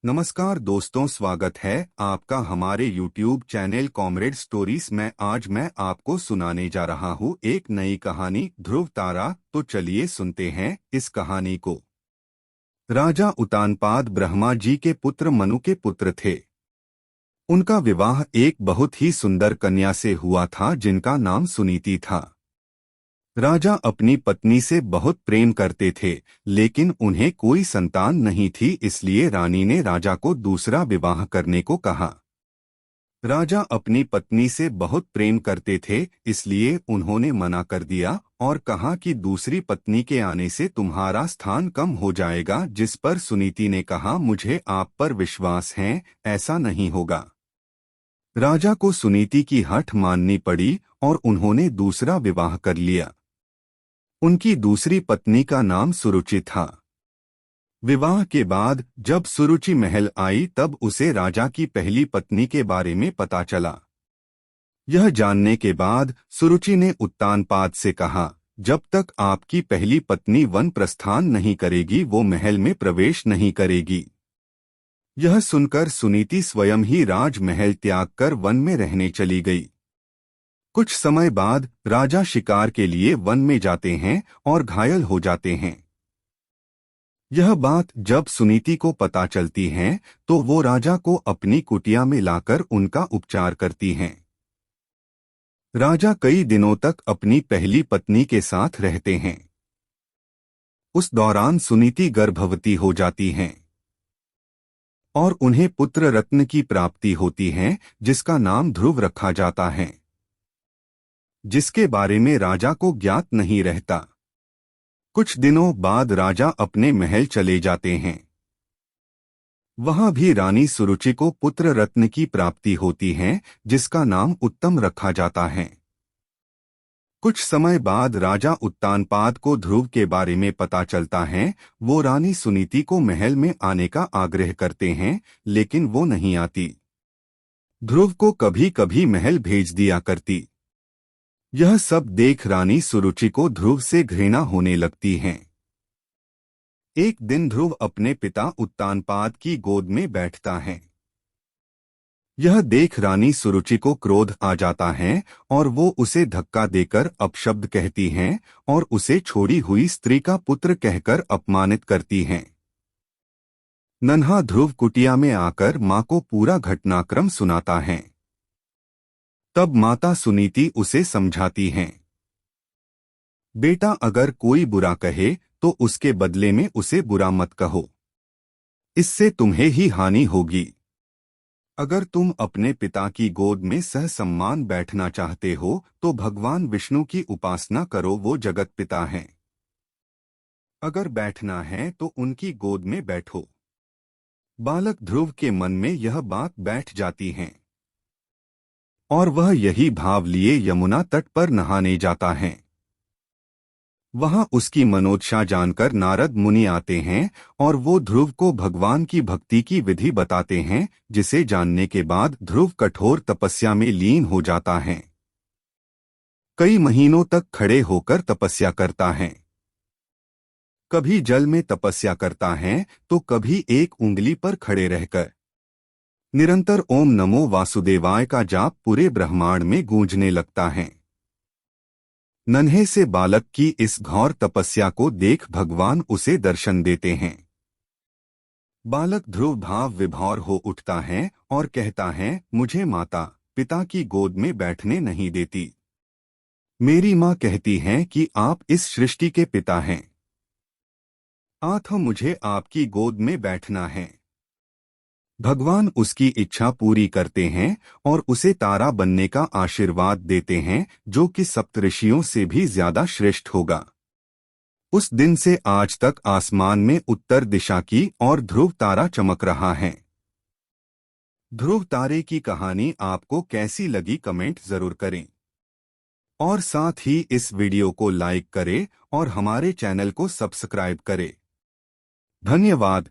नमस्कार दोस्तों, स्वागत है आपका हमारे YouTube चैनल कॉमरेड स्टोरीज में। आज मैं आपको सुनाने जा रहा हूँ एक नई कहानी, ध्रुव तारा। तो चलिए सुनते हैं इस कहानी को। राजा उतानपाद ब्रह्मा जी के पुत्र मनु के पुत्र थे। उनका विवाह एक बहुत ही सुंदर कन्या से हुआ था जिनका नाम सुनीति था। राजा अपनी पत्नी से बहुत प्रेम करते थे, लेकिन उन्हें कोई संतान नहीं थी, इसलिए रानी ने राजा को दूसरा विवाह करने को कहा। राजा अपनी पत्नी से बहुत प्रेम करते थे, इसलिए उन्होंने मना कर दिया और कहा कि दूसरी पत्नी के आने से तुम्हारा स्थान कम हो जाएगा। जिस पर सुनीति ने कहा, मुझे आप पर विश्वास है, ऐसा नहीं होगा। राजा को सुनीति की हठ माननी पड़ी और उन्होंने दूसरा विवाह कर लिया। उनकी दूसरी पत्नी का नाम सुरुचि था। विवाह के बाद जब सुरुचि महल आई तब उसे राजा की पहली पत्नी के बारे में पता चला। यह जानने के बाद सुरुचि ने उत्तानपाद से कहा, जब तक आपकी पहली पत्नी वन प्रस्थान नहीं करेगी वो महल में प्रवेश नहीं करेगी। यह सुनकर सुनीति स्वयं ही राजमहल त्याग कर वन में रहने चली गई। कुछ समय बाद राजा शिकार के लिए वन में जाते हैं और घायल हो जाते हैं। यह बात जब सुनीति को पता चलती है तो वो राजा को अपनी कुटिया में लाकर उनका उपचार करती हैं। राजा कई दिनों तक अपनी पहली पत्नी के साथ रहते हैं। उस दौरान सुनीति गर्भवती हो जाती हैं और उन्हें पुत्र रत्न की प्राप्ति होती है, जिसका नाम ध्रुव रखा जाता है, जिसके बारे में राजा को ज्ञात नहीं रहता। कुछ दिनों बाद राजा अपने महल चले जाते हैं। वहां भी रानी सुरुचि को पुत्र रत्न की प्राप्ति होती है, जिसका नाम उत्तम रखा जाता है। कुछ समय बाद राजा उत्तानपाद को ध्रुव के बारे में पता चलता है। वो रानी सुनीति को महल में आने का आग्रह करते हैं, लेकिन वो नहीं आती। ध्रुव को कभी कभी महल भेज दिया करती। यह सब देख रानी सुरुचि को ध्रुव से घृणा होने लगती है। एक दिन ध्रुव अपने पिता उत्तानपाद की गोद में बैठता है। यह देख रानी सुरुचि को क्रोध आ जाता है और वो उसे धक्का देकर अपशब्द कहती हैं और उसे छोड़ी हुई स्त्री का पुत्र कहकर अपमानित करती हैं। नन्हा ध्रुव कुटिया में आकर मां को पूरा घटनाक्रम सुनाता है। तब माता सुनीति उसे समझाती हैं, बेटा अगर कोई बुरा कहे तो उसके बदले में उसे बुरा मत कहो, इससे तुम्हें ही हानि होगी। अगर तुम अपने पिता की गोद में सहसम्मान बैठना चाहते हो तो भगवान विष्णु की उपासना करो, वो जगत पिता हैं। अगर बैठना है तो उनकी गोद में बैठो। बालक ध्रुव के मन में यह बात बैठ जाती है और वह यही भाव लिए यमुना तट पर नहाने जाता है। वहां उसकी मनोदशा जानकर नारद मुनि आते हैं और वो ध्रुव को भगवान की भक्ति की विधि बताते हैं, जिसे जानने के बाद ध्रुव कठोर तपस्या में लीन हो जाता है। कई महीनों तक खड़े होकर तपस्या करता है। कभी जल में तपस्या करता है तो कभी एक उंगली पर खड़े रहकर निरंतर ओम नमो वासुदेवाय का जाप पूरे ब्रह्मांड में गूंजने लगता है। नन्हे से बालक की इस घोर तपस्या को देख भगवान उसे दर्शन देते हैं। बालक ध्रुव भाव विभोर हो उठता है और कहता है, मुझे माता पिता की गोद में बैठने नहीं देती। मेरी माँ कहती है कि आप इस सृष्टि के पिता हैं, मुझे आपकी गोद में बैठना है। भगवान उसकी इच्छा पूरी करते हैं और उसे तारा बनने का आशीर्वाद देते हैं, जो कि सप्तऋषियों से भी ज्यादा श्रेष्ठ होगा। उस दिन से आज तक आसमान में उत्तर दिशा की और ध्रुव तारा चमक रहा है। ध्रुव तारे की कहानी आपको कैसी लगी कमेंट जरूर करें और साथ ही इस वीडियो को लाइक करें और हमारे चैनल को सब्सक्राइब करें। धन्यवाद।